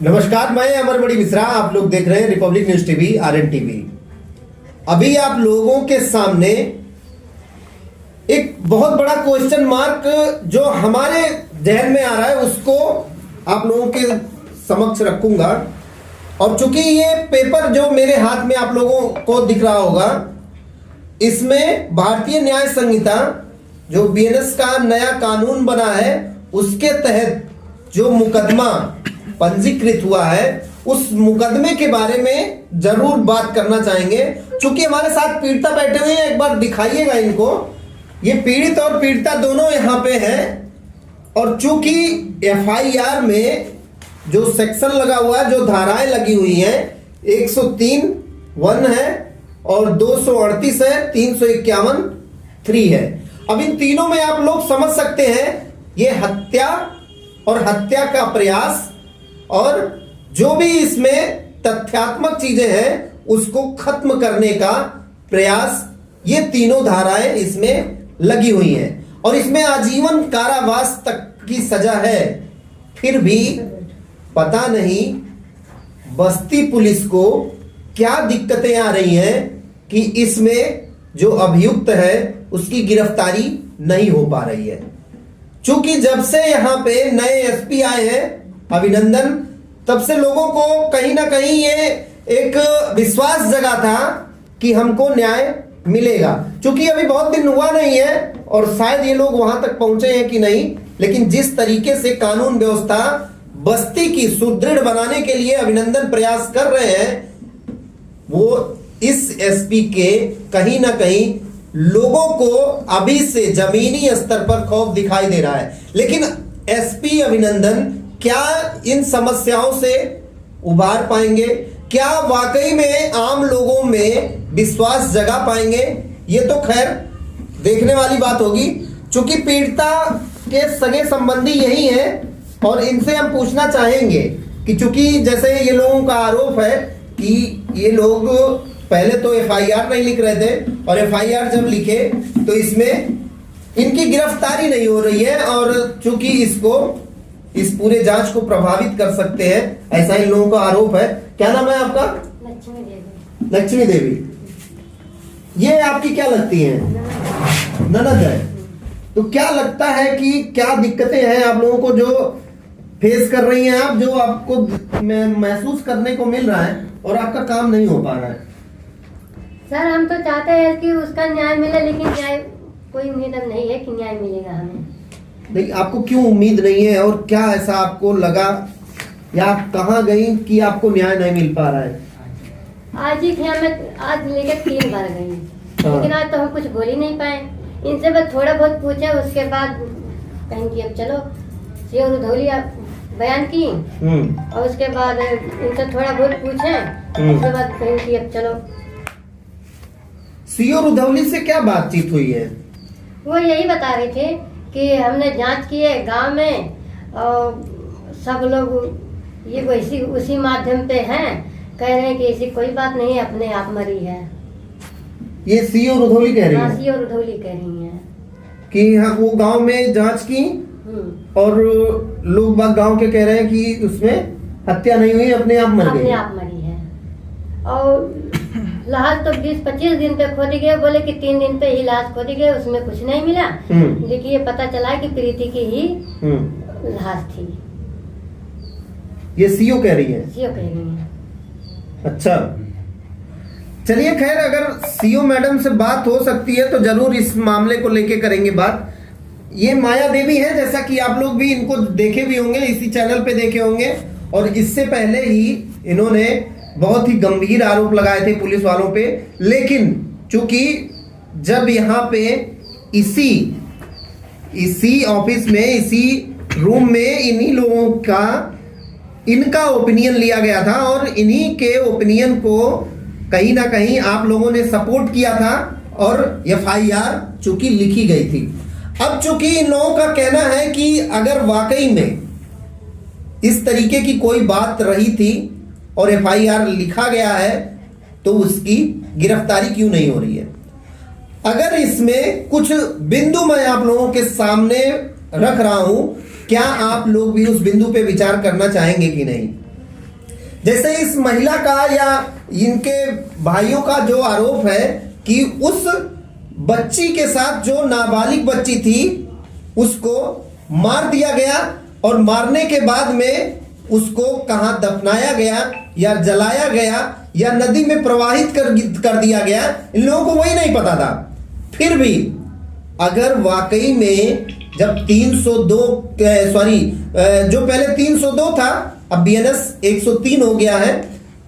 नमस्कार, मैं अमर बड़ी मिश्रा। आप लोग देख रहे हैं Republic News TV, R N TV. अभी आप लोगों के सामने एक बहुत बड़ा क्वेश्चन मार्क जो हमारे जहन में आ रहा है उसको आप लोगों के समक्ष रखूंगा। और चूंकि ये पेपर जो मेरे हाथ में आप लोगों को दिख रहा होगा, इसमें भारतीय न्याय संहिता जो बीएनएस का नया कानून बना है उसके तहत जो मुकदमा पंजीकृत हुआ है उस मुकदमे के बारे में जरूर बात करना चाहेंगे। चूंकि हमारे साथ पीड़िता बैठे हुए हैं, एक बार दिखाइएगा इनको। ये पीड़ित और पीड़िता दोनों यहाँ पे हैं। और चूंकि एफआईआर में जो सेक्शन लगा हुआ है, जो धाराएं लगी हुई हैं, 103(1) है और 238 है, 351 3 है। अब इन तीनों में आप लोग समझ सकते हैं ये हत्या और हत्या का प्रयास और जो भी इसमें तथ्यात्मक चीजें हैं उसको खत्म करने का प्रयास, ये तीनों धाराएं इसमें लगी हुई हैं। और इसमें आजीवन कारावास तक की सजा है। फिर भी पता नहीं बस्ती पुलिस को क्या दिक्कतें आ रही हैं कि इसमें जो अभियुक्त है उसकी गिरफ्तारी नहीं हो पा रही है। चूंकि जब से यहाँ पे नए एसपी आए हैं, अभिनंदन, तब से लोगों को कहीं ना कहीं ये एक विश्वास जगा था कि हमको न्याय मिलेगा। चूंकि अभी बहुत दिन हुआ नहीं है और शायद ये लोग वहां तक पहुंचे हैं कि नहीं, लेकिन जिस तरीके से कानून व्यवस्था बस्ती की सुदृढ़ बनाने के लिए अभिनंदन प्रयास कर रहे हैं, वो इस एसपी के कहीं ना कहीं लोगों को अभी से जमीनी स्तर पर खौफ दिखाई दे रहा है। लेकिन एसपी अभिनंदन क्या इन समस्याओं से उबार पाएंगे? क्या वाकई में आम लोगों में विश्वास जगा पाएंगे? ये तो खैर देखने वाली बात होगी। चूंकि पीड़िता के सगे संबंधी यही हैं और इनसे हम पूछना चाहेंगे कि चूंकि जैसे ये लोगों का आरोप है कि ये लोग पहले तो एफआईआर नहीं लिख रहे थे और एफआईआर जब लिखे तो इसमें इनकी गिरफ्तारी नहीं हो रही है और चूंकि इसको इस पूरे जांच को प्रभावित कर सकते हैं, ऐसा इन लोगों का आरोप है। क्या नाम है आपका? लक्ष्मी देवी। लक्ष्मी देवी। ये आपकी क्या लगती है? ननद है। तो क्या लगता है कि क्या दिक्कतें हैं आप लोगों को जो फेस कर रही हैं आप, जो आपको महसूस करने को मिल रहा है और आपका काम नहीं हो पा रहा है? सर, हम तो चाहते हैं कि उसका न्याय मिले, लेकिन न्याय कोई उम्मीद अब नहीं है कि न्याय मिलेगा हमें। नहीं, आपको क्यों उम्मीद नहीं है और क्या ऐसा आपको लगा या आप कहाँ गई कि आपको न्याय नहीं मिल पा रहा है? आज ही थे, मैं आज लेकर 3 बार गई, लेकिन आज तो हम कुछ बोल ही नहीं पाए। इनसे बस थोड़ा बहुत पूछा, उसके बाद कहीं कि अब चलो सीओ रुधौली बयान की और उसके बाद इनसे थोड़ा बहुत पूछे, उसके बाद कहीं कि अब चलो। सीओ रुधौली से क्या बातचीत हुई है? वो यही बता रहे थे कि हमने जांच की है गांव में और सब लोग ये वैसी उसी माध्यम पे हैं, कह रहे हैं कि ऐसी कोई बात नहीं है, अपने आप मरी है। ये सीओ रुधौली कह रही है? हाँ, सीओ रुधौली कह रही है कि हाँ वो गांव में जांच की और लोग बाग गांव के कह रहे हैं कि उसमें हत्या नहीं हुई, अपने आप मर गई। अपने आप मरी है। और लाश तो 20-25 दिन पे खोदी गए, बोले कि 3 दिन पे ही लाश खोदी गए, उसमें कुछ नहीं मिला। देखिए पता चला कि प्रीति की ही लाश थी। ये सीओ कह रही है? सीओ कह रही है। अच्छा, चलिए खैर, अगर सीओ मैडम से बात हो सकती है तो जरूर इस मामले को लेके करेंगे बात। ये माया देवी है, जैसा कि आप लोग भी इनको देखे भी होंगे, इसी चैनल पे देखे होंगे। और इससे पहले ही इन्होंने बहुत ही गंभीर आरोप लगाए थे पुलिस वालों पे। लेकिन चूंकि जब यहाँ पे इसी ऑफिस में, इसी रूम में इन्हीं लोगों का इनका ओपिनियन लिया गया था और इन्हीं के ओपिनियन को कहीं ना कहीं आप लोगों ने सपोर्ट किया था और एफआईआर चूंकि लिखी गई थी। अब चूंकि इन लोगों का कहना है कि अगर वाकई में इस तरीके की कोई बात रही थी और एफआईआर लिखा गया है तो उसकी गिरफ्तारी क्यों नहीं हो रही है? अगर इसमें कुछ बिंदु मैं आप लोगों के सामने रख रहा हूं, क्या आप लोग भी उस बिंदु पे विचार करना चाहेंगे कि नहीं? जैसे इस महिला का या इनके भाइयों का जो आरोप है कि उस बच्ची के साथ जो नाबालिग बच्ची थी उसको मार दिया गया और मारने के बाद में उसको कहां दफनाया गया या जलाया गया या नदी में प्रवाहित कर दिया गया, इन लोगों को वही नहीं पता था। फिर भी अगर वाकई में जब 302 जो पहले 302 था अब BNS 103 हो गया है,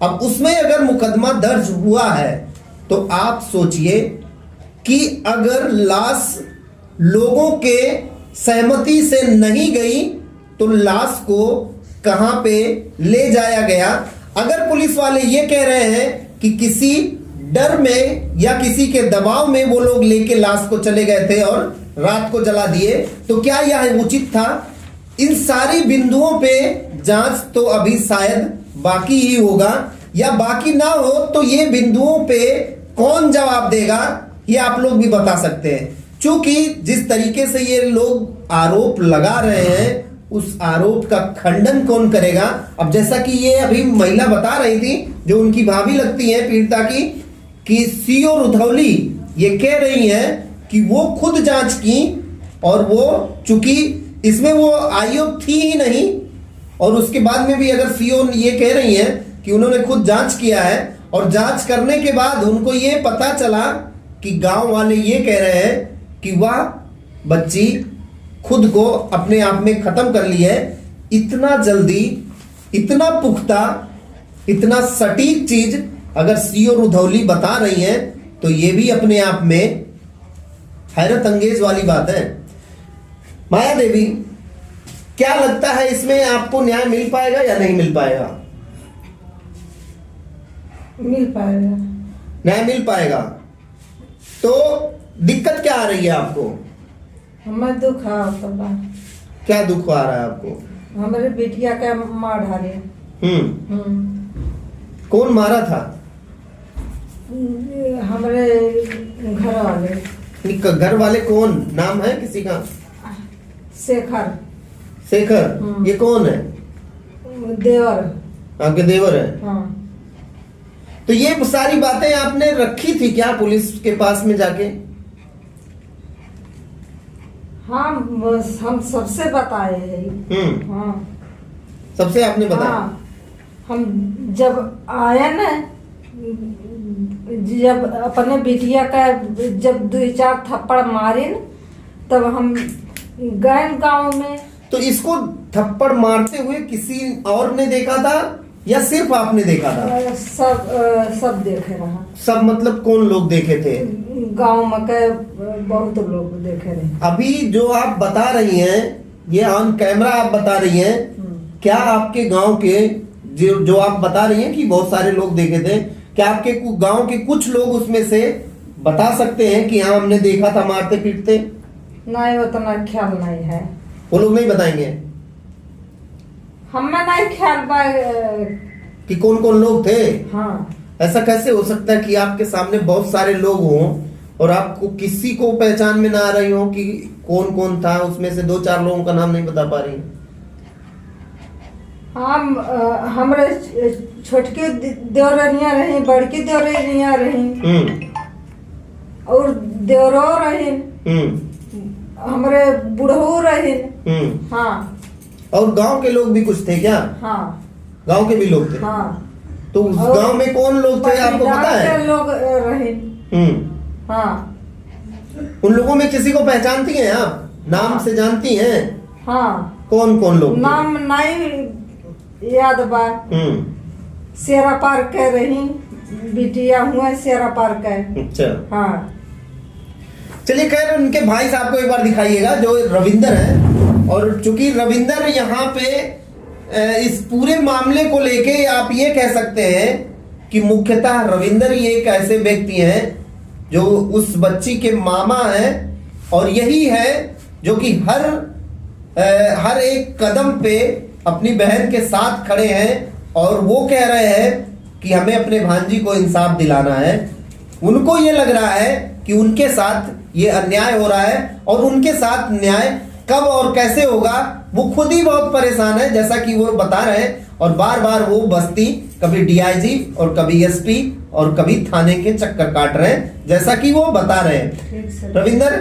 अब उसमें अगर मुकदमा दर्ज हुआ है तो आप सोचिए कि अगर लाश लोगों के सहमति से नहीं गई तो लाश को कहां पे ले जाया गया। अगर पुलिस वाले ये कह रहे हैं कि किसी डर में या किसी के दबाव में वो लोग लेके लाश को चले गए थे और रात को जला दिए, तो क्या यह उचित था? इन सारी बिंदुओं पे जांच तो अभी शायद बाकी ही होगा, या बाकी ना हो तो ये बिंदुओं पे कौन जवाब देगा ये आप लोग भी बता सकते हैं। क्योंकि जिस तरीके से ये लोग आरोप लगा रहे हैं उस आरोप का खंडन कौन करेगा? अब जैसा कि ये अभी महिला बता रही थी, जो उनकी भाभी लगती है पीड़िता की, कि सीओ रुधौली ये कह रही है कि वो खुद जांच की और वो चूंकि इसमें वो आईओ थी ही नहीं, और उसके बाद में भी अगर सीओ ये कह रही है कि उन्होंने खुद जांच किया है और जांच करने के बाद उनको ये पता चला कि गांव वाले ये कह रहे हैं कि वह बच्ची खुद को अपने आप में खत्म कर ली है। इतना जल्दी, इतना पुख्ता, इतना सटीक चीज अगर सीओ रुधौली बता रही हैं तो ये भी अपने आप में हैरत अंगेज वाली बात है। माया देवी, क्या लगता है इसमें आपको न्याय मिल पाएगा या नहीं मिल पाएगा? मिल पाएगा। न्याय मिल पाएगा। तो दिक्कत क्या आ रही है आपको? हमें दुख है। क्या दुख आ रहा है आपको? हमारे बेटिया का मार डाले। कौन मारा था? हमारे घर वाले। घर वाले कौन? नाम है किसी का? शेखर। शेखर, ये कौन है? देवर। आपके देवर है? हाँ। तो ये सारी बातें आपने रखी थी क्या पुलिस के पास में जाके? हाँ, बस हम सबसे बताए हैं। हाँ, सबसे आपने बताया? हाँ, हम जब आए ना, जब अपने बिटिया का जब 2-4 थप्पड़ मारे न, तब हम गए गांव में। तो इसको थप्पड़ मारते हुए किसी और ने देखा था या सिर्फ आपने देखा था? सब देखे रहा। सब मतलब कौन लोग देखे थे? गांव में के बहुत लोग देखे रहे। अभी जो आप बता रही हैं, ये ऑन कैमरा आप बता रही हैं, क्या आपके गांव के जो आप बता रही हैं कि बहुत सारे लोग देखे थे, क्या आपके गांव के कुछ लोग उसमें से बता सकते हैं कि हाँ हमने देखा था मारते पीटते? नहीं, उतना ख्याल नहीं है। वो लोग नहीं बताएंगे? हमें नहीं ख्याल कि कौन कौन लोग थे? हाँ। ऐसा कैसे हो सकता है कि आपके सामने बहुत सारे लोग हों और आपको किसी को पहचान में ना आ रही हो कि कौन कौन था? उसमें से 2-4 लोगों का नाम नहीं बता पा रही? हम हमारे छोटकी देवरनिया रही, बड़की देवरनिया रही और देवरो रही, हमारे बुढ़ऊ रही। हाँ। और गांव के लोग भी कुछ थे क्या? हाँ, गांव के भी लोग थे। हाँ। तो उस गांव में कौन लोग थे आपको पता है? लोग रहे। हाँ। उन लोगों में किसी को पहचानती हैं आप? नाम से जानती हैं? हाँ। कौन कौन लोग? नाम नहीं याद बा। शेरा पार कह रही बिटिया हुआ, शेरा पार कह। अच्छा। हाँ। चलिए, खैर उनके भाई साहब को एक बार दिखाइएगा जो रविंदर है। और चूंकि रविंदर यहाँ पे इस पूरे मामले को लेके आप ये कह सकते हैं कि मुख्यतः रविंदर ही एक ऐसे व्यक्ति हैं जो उस बच्ची के मामा हैं, और यही है जो कि हर एक कदम पे अपनी बहन के साथ खड़े हैं और वो कह रहे हैं कि हमें अपने भांजी को इंसाफ दिलाना है। उनको ये लग रहा है कि उनके साथ ये अन्याय हो रहा है और उनके साथ न्याय कब और कैसे होगा वो खुद ही बहुत परेशान है, जैसा कि वो बता रहे हैं। और बार बार वो बस्ती कभी डीआईजी और कभी एसपी और कभी थाने के चक्कर काट रहे हैं, जैसा कि वो बता रहे हैं। रविंदर,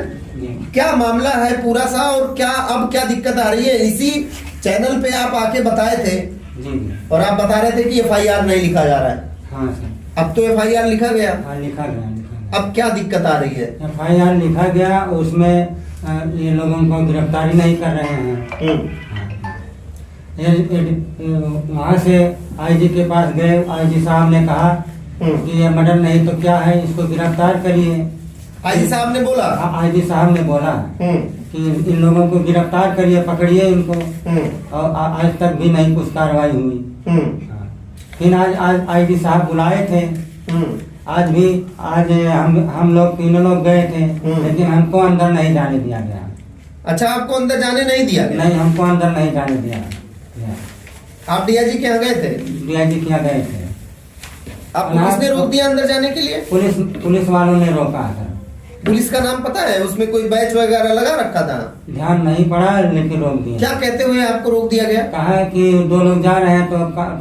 क्या मामला है पूरा सा, और क्या अब क्या दिक्कत आ रही है? इसी चैनल पे आप आके बताए थे जी और आप बता रहे थे कि एफआईआर नहीं लिखा जा रहा है। हाँ सर, अब तो एफआईआर लिखा गया, हाँ लिखा गया। अब क्या दिक्कत आ रही है? एफआईआर लिखा गया, उसमें ये लोगों को गिरफ्तारी नहीं कर रहे हैं। वहाँ से आईजी के पास गए, आईजी साहब ने कहा कि ये मर्डर नहीं तो क्या है, इसको गिरफ्तार करिए। आईजी साहब ने बोला? आईजी साहब ने बोला कि इन लोगों को गिरफ्तार करिए, पकड़िए इनको। और आज तक भी नहीं कुछ कार्रवाई हुई। फिर आज आईजी साहब बुलाए थे, आज हम लोग तीनों लोग गए थे, लेकिन हमको अंदर नहीं जाने दिया गया। अच्छा, आपको अंदर जाने नहीं दिया गया? नहीं, हमको अंदर नहीं जाने दिया। आप डीआईजी के यहाँ गए थे? डीआईजी के यहाँ गए थे। आपको किसने रोक दिया अंदर जाने के लिए? पुलिस वालों ने रोका था। पुलिस का नाम पता है? उसमें कोई बैच वगैरह लगा रखा था? ध्यान नहीं पड़ा, लेकिन रोक दिया। क्या कहते हुए आपको रोक दिया गया? कहा कि 2 लोग जा रहे हैं तो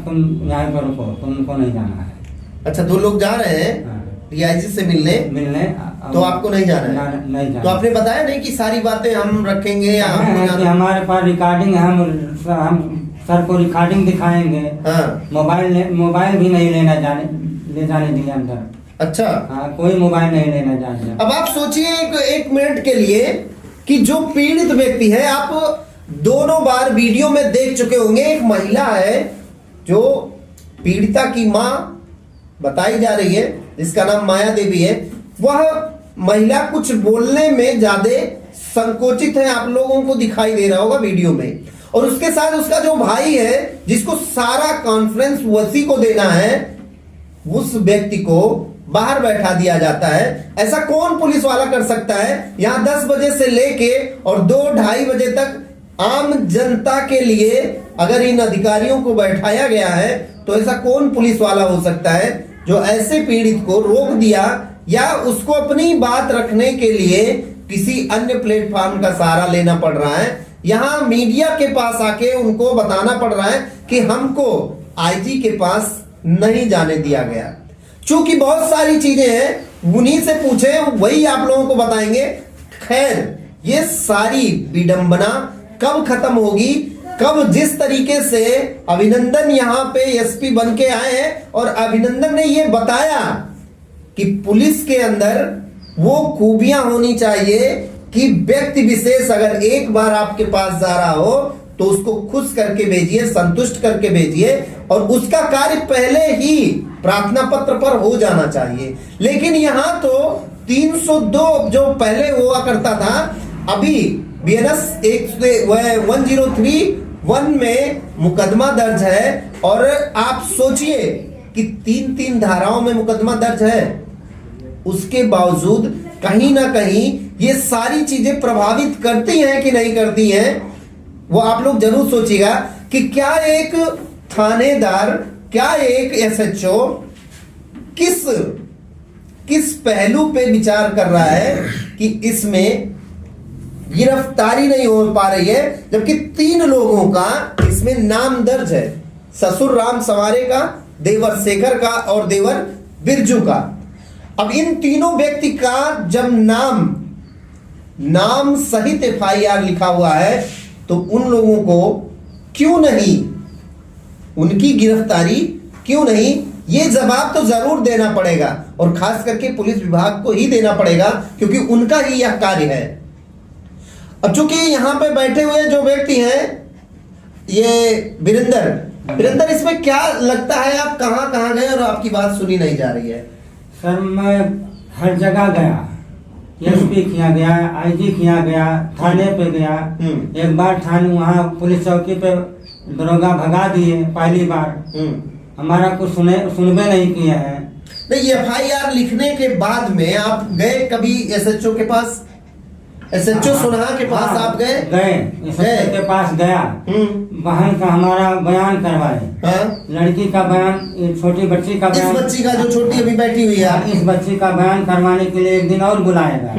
तुम यहाँ पर रुको, तुमको नहीं जाना है। अच्छा, 2 लोग जा रहे हैं डीआईजी से मिलने तो आपको नहीं जाना है? नहीं जाना। तो आपने बताया नहीं कि सारी बातें हम रखेंगे या कि हमारे पास रिकॉर्डिंग है, हम सर को रिकॉर्डिंग दिखाएंगे। मोबाइल भी नहीं ले जाने दिया अंदर। अच्छा, हाँ, कोई मोबाइल नहीं लेना जाने। अब आप सोचिए एक मिनट के लिए कि जो पीड़ित व्यक्ति है, आप दोनों बार वीडियो में देख चुके होंगे, एक महिला है जो पीड़िता की मां बताई जा रही है, जिसका नाम माया देवी है। वह महिला कुछ बोलने में ज्यादा संकोचित है, आप लोगों को दिखाई दे रहा होगा वीडियो में। और उसके साथ उसका जो भाई है, जिसको सारा कॉन्फ्रेंस वसी को देना है, उस व्यक्ति को बाहर बैठा दिया जाता है। ऐसा कौन पुलिस वाला कर सकता है? यहां 10 बजे से लेके और 2-2:30 बजे तक आम जनता के लिए अगर इन अधिकारियों को बैठाया गया है, तो ऐसा कौन पुलिस वाला हो सकता है जो ऐसे पीड़ित को रोक दिया, या उसको अपनी बात रखने के लिए किसी अन्य प्लेटफॉर्म का सहारा लेना पड़ रहा है? यहां मीडिया के पास आके उनको बताना पड़ रहा है कि हमको आईजी के पास नहीं जाने दिया गया। चूंकि बहुत सारी चीजें हैं, उन्हीं से पूछे, वही आप लोगों को बताएंगे। खैर, ये सारी विडंबना कब खत्म होगी, कब जिस तरीके से अभिनंदन यहां पे एसपी बन के आए हैं और अभिनंदन ने ये बताया कि पुलिस के अंदर वो खूबियां होनी चाहिए कि व्यक्ति विशेष अगर एक बार आपके पास जा रहा हो तो उसको खुश करके भेजिए, संतुष्ट करके भेजिए, और उसका कार्य पहले ही प्रार्थना पत्र पर हो जाना चाहिए। लेकिन यहां तो 302 जो पहले हुआ करता था, अभी बीएनएस 103(1) में मुकदमा दर्ज है। और आप सोचिए कि 3 धाराओं में मुकदमा दर्ज है, उसके बावजूद कहीं ना कहीं ये सारी चीजें प्रभावित करती हैं कि नहीं करती हैं, वो आप लोग जरूर सोचिएगा कि क्या एक थानेदार, क्या एक एसएचओ किस पहलू पे विचार कर रहा है कि इसमें गिरफ्तारी नहीं हो पा रही है, जबकि 3 लोगों का इसमें नाम दर्ज है, ससुर राम सवारे का, देवर शेखर का और देवर बिरजू का। अब इन तीनों व्यक्ति का जब नाम सहित एफआईआर लिखा हुआ है, तो उन लोगों को क्यों नहीं, उनकी गिरफ्तारी क्यों नहीं, ये जवाब तो जरूर देना पड़ेगा, और खास करके पुलिस विभाग को ही देना पड़ेगा, क्योंकि उनका ही यह कार्य है। अब चूंकि यहां पे बैठे हुए जो व्यक्ति हैं, ये वीरेंद्र, इसमें क्या लगता है, आप कहां गए और आपकी बात सुनी नहीं जा रही है? सर, मैं हर जगह गया, एसपी किया गया, आईजी किया गया, थाने पे गया। एक बार थाने वहाँ पुलिस चौकी पे दरोगा भगा दिए पहली बार। हमारा कुछ सुनबे नहीं किए हैं। नहीं, एफआईआर लिखने के बाद में आप गए कभी एसएचओ के पास? एसएचओ सुनहा के पास आप गए? एसएचओ के पास गया, बहन का हमारा बयान करवाए, लड़की का बयान, छोटी बच्ची का बयान, इस बच्ची का जो छोटी अभी बैठी हुई है, इस बच्ची का बयान करवाने के लिए एक दिन और बुलाया गया।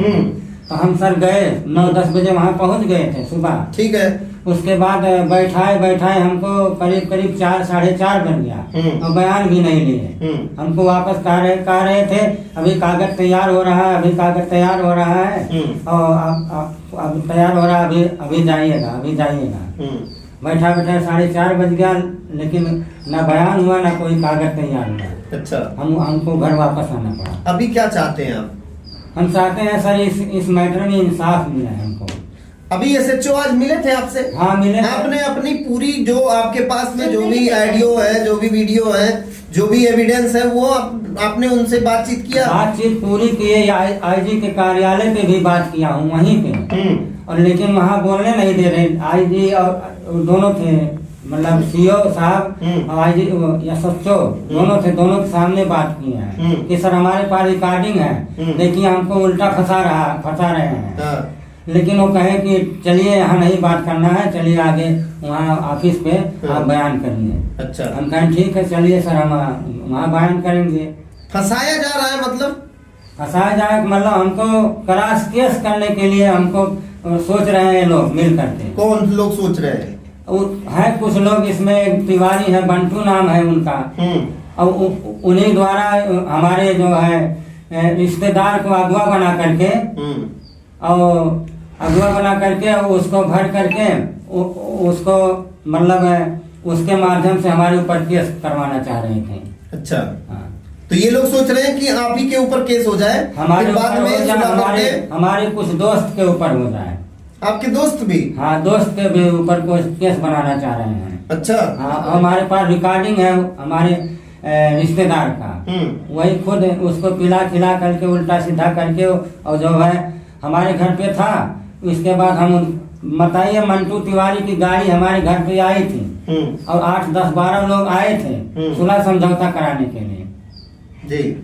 तो हम सर गए, 9-10 बजे वहाँ पहुँच गए थे सुबह। ठीक है। उसके बाद बैठाए हमको करीब 4-4:30 बन गया और बयान भी नहीं लिए। हमको वापस कह रहे थे अभी कागज तैयार हो रहा है, अभी कागज तैयार हो रहा है और अब तैयार हो रहा है, अभी जाइएगा। बैठा 4:30 बज गया, लेकिन न बयान हुआ न कोई कागज तैयार हुआ। अच्छा, हमको घर वापस आना पड़ा। अभी क्या चाहते हैं आप? हम चाहते हैं सर इस मैटर में इंसाफ मिला है हमको। अभी SHO आज मिले थे आपसे? हाँ मिले। आपने अपनी पूरी जो आपके पास में जो भी ऑडियो है, जो भी वीडियो है, जो भी एविडेंस है, वो आपने उनसे बातचीत किया? बातचीत पूरी किए, IG के कार्यालय पे भी बात किया हूँ वहीं पे, और लेकिन वहाँ बोलने नहीं दे रहे। IG और दोनों थे, मतलब CO साहब और IG या SHO दोनों थे, दोनों के सामने बात की है कि सर हमारे पास रिकॉर्डिंग है, देखिए हमको उल्टा फंसा रहे हैं। लेकिन वो कहे कि चलिए यहाँ नहीं बात करना है, चलिए आगे वहाँ ऑफिस पे आप बयान करिए। अच्छा, हम कहें ठीक है चलिए सर हम वहाँ बयान करेंगे। फंसाया जा रहा है मतलब? फंसाया जाए मतलब हमको क्रॉस केस करने के लिए हमको सोच रहे हैं लोग मिल करके। कौन लोग सोच रहे हैं? है कुछ लोग, इसमें एक तिवारी है, बंटू नाम है उनका, और उन्हीं द्वारा हमारे जो है रिश्तेदार को अगवा बना करके और उसको भर करके उसको मतलब उसके माध्यम से हमारे ऊपर केस करवाना चाह रहे थे। अच्छा, हाँ। तो ये लोग सोच रहे हैं कि आप ही के ऊपर केस हो जाए, हमारे बाद में हमारे कुछ दोस्त के ऊपर हो जाए। आपके दोस्त भी? हाँ, दोस्त के भी ऊपर कोई केस बनाना चाह रहे हैं। अच्छा, हाँ, हमारे पास रिकॉर्डिंग है हमारे रिश्तेदार का, वही खुद उसको पिला खिला करके उल्टा सीधा करके, और जो है हमारे घर पे था। इसके बाद हम बताइए मंटू तिवारी की गाड़ी हमारे घर पे आई थी और 8-10-12 लोग आए थे सुलह समझौता कराने के लिए जी।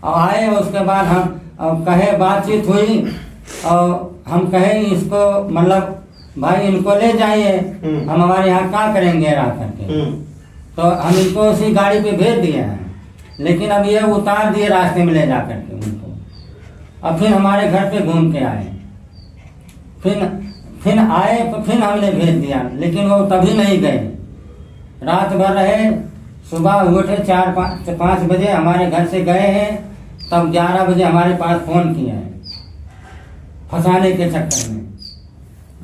और आए, उसके बाद हम कहे बातचीत हुई और हम कहे इसको मतलब भाई इनको ले जाइए, हम हमारे यहाँ क्या करेंगे रह करके। तो हम इनको उसी गाड़ी पे भेज दिए हैं, लेकिन अब ये उतार दिए रास्ते में ले जा करके उनको। अब फिर हमारे घर पे घूम के आए, फिर आए तो फिर हमने भेज दिया, लेकिन वो तभी नहीं गए। रात भर रहे, सुबह उठे 4-5 बजे हमारे घर से गए हैं, तब 11 बजे हमारे पास फोन किया है फंसाने के चक्कर में।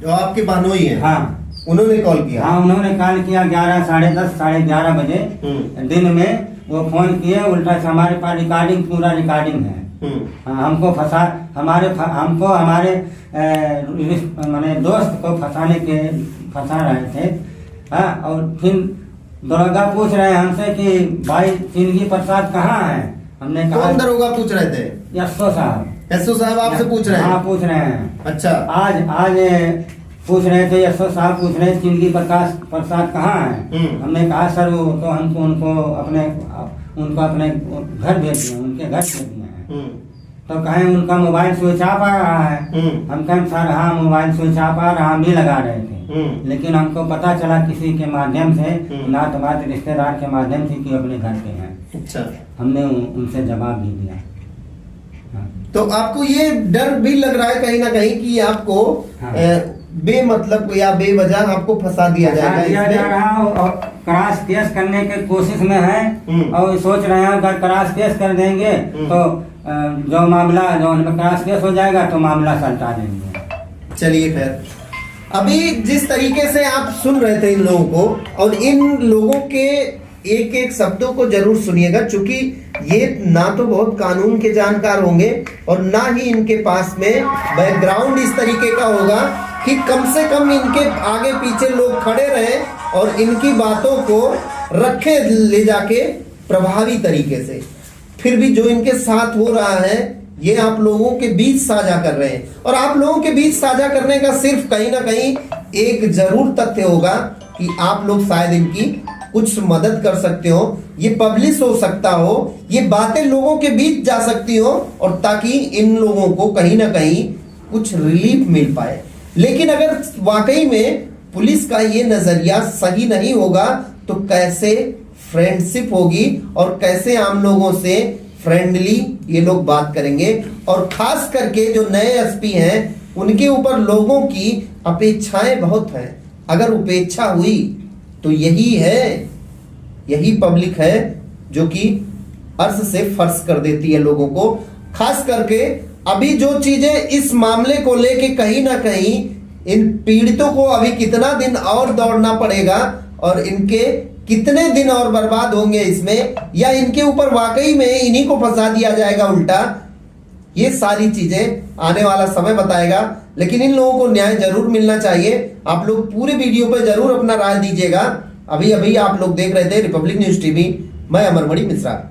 जो आपके बहनोई है? हाँ, उन्होंने कॉल किया? हाँ, उन्होंने कॉल किया 11, 10:30, 11:30 बजे दिन में वो फोन किए। उल्टा से हमारे पास रिकॉर्डिंग, पूरा रिकॉर्डिंग है। हमको हमको हमारे माने दोस्त को फंसा रहे थे। हाँ, और फिर दरोगा पूछ रहे हैं हमसे कि भाई चिंगी प्रसाद कहाँ है। हमने कहा, कौन दरोगा पूछ रहे थे? SHO साहब। SHO साहब आपसे पूछ रहे हैं? हाँ, पूछ रहे हैं। अच्छा, आज पूछ रहे थे, SHO साहब पूछ रहे थे चिंगी प्रसाद कहाँ है। हमने कहा सर वो तो हमको उनको अपने घर भेज दिए, उनके घर भेज दिए हैं। तो कहें उनका मोबाइल स्विच ऑफ आ रहा है। हम कहें सर हाँ मोबाइल स्विच ऑफ आ रहा, हम भी लगा रहे थे, लेकिन हमको पता चला किसी के माध्यम से, नात बात रिश्तेदार के माध्यम से कि अपने घर पे हैं। अच्छा, हमने उनसे जवाब भी दिया। हाँ। तो आपको ये डर भी लग रहा है कहीं ना कहीं कि आपको बेमतलब या बेवजह आपको फंसा दिया जाएगा? जा रहा और क्रॉस केस करने की कोशिश में है, और सोच रहे हैं अगर क्रॉस केस कर देंगे तो जो मामला जो क्रॉस केस हो जाएगा तो मामला सल्टा देंगे। चलिए खैर, अभी जिस तरीके से आप सुन रहे थे इन लोगों को, और इन लोगों के एक एक शब्दों को जरूर सुनिएगा, क्योंकि ये ना तो बहुत कानून के जानकार होंगे और ना ही इनके पास में बैकग्राउंड इस तरीके का होगा कि कम से कम इनके आगे पीछे लोग खड़े रहे और इनकी बातों को रखे ले जाके प्रभावी तरीके से। फिर भी जो इनके साथ हो रहा है ये आप लोगों के बीच साझा कर रहे हैं, और आप लोगों के बीच साझा करने का सिर्फ कहीं ना कहीं एक जरूर तथ्य होगा कि आप लोग शायद इनकी कुछ मदद कर सकते हो, ये पब्लिश हो सकता हो, ये बातें लोगों के बीच जा सकती हो, और ताकि इन लोगों को कहीं ना कहीं कुछ रिलीफ मिल पाए। लेकिन अगर वाकई में पुलिस का ये नजरिया सही नहीं होगा तो कैसे फ्रेंडशिप होगी और कैसे आम लोगों से फ्रेंडली ये लोग बात करेंगे। और खास करके जो नए एसपी हैं उनके ऊपर लोगों की अपेक्षाएं बहुत हैं, अगर उपेक्षा हुई तो यही पब्लिक है जो कि अर्श से फर्श कर देती है लोगों को। खास करके अभी जो चीजें इस मामले को लेके कहीं ना कहीं इन पीड़ितों को अभी कितना दिन और दौड़ना पड़ेगा और इनके कितने दिन और बर्बाद होंगे इसमें, या इनके ऊपर वाकई में इन्हीं को फंसा दिया जाएगा उल्टा, ये सारी चीजें आने वाला समय बताएगा। लेकिन इन लोगों को न्याय जरूर मिलना चाहिए। आप लोग पूरे वीडियो पे जरूर अपना राय दीजिएगा। अभी आप लोग देख रहे थे रिपब्लिक न्यूज टीवी, मैं अमरमणि मिश्रा।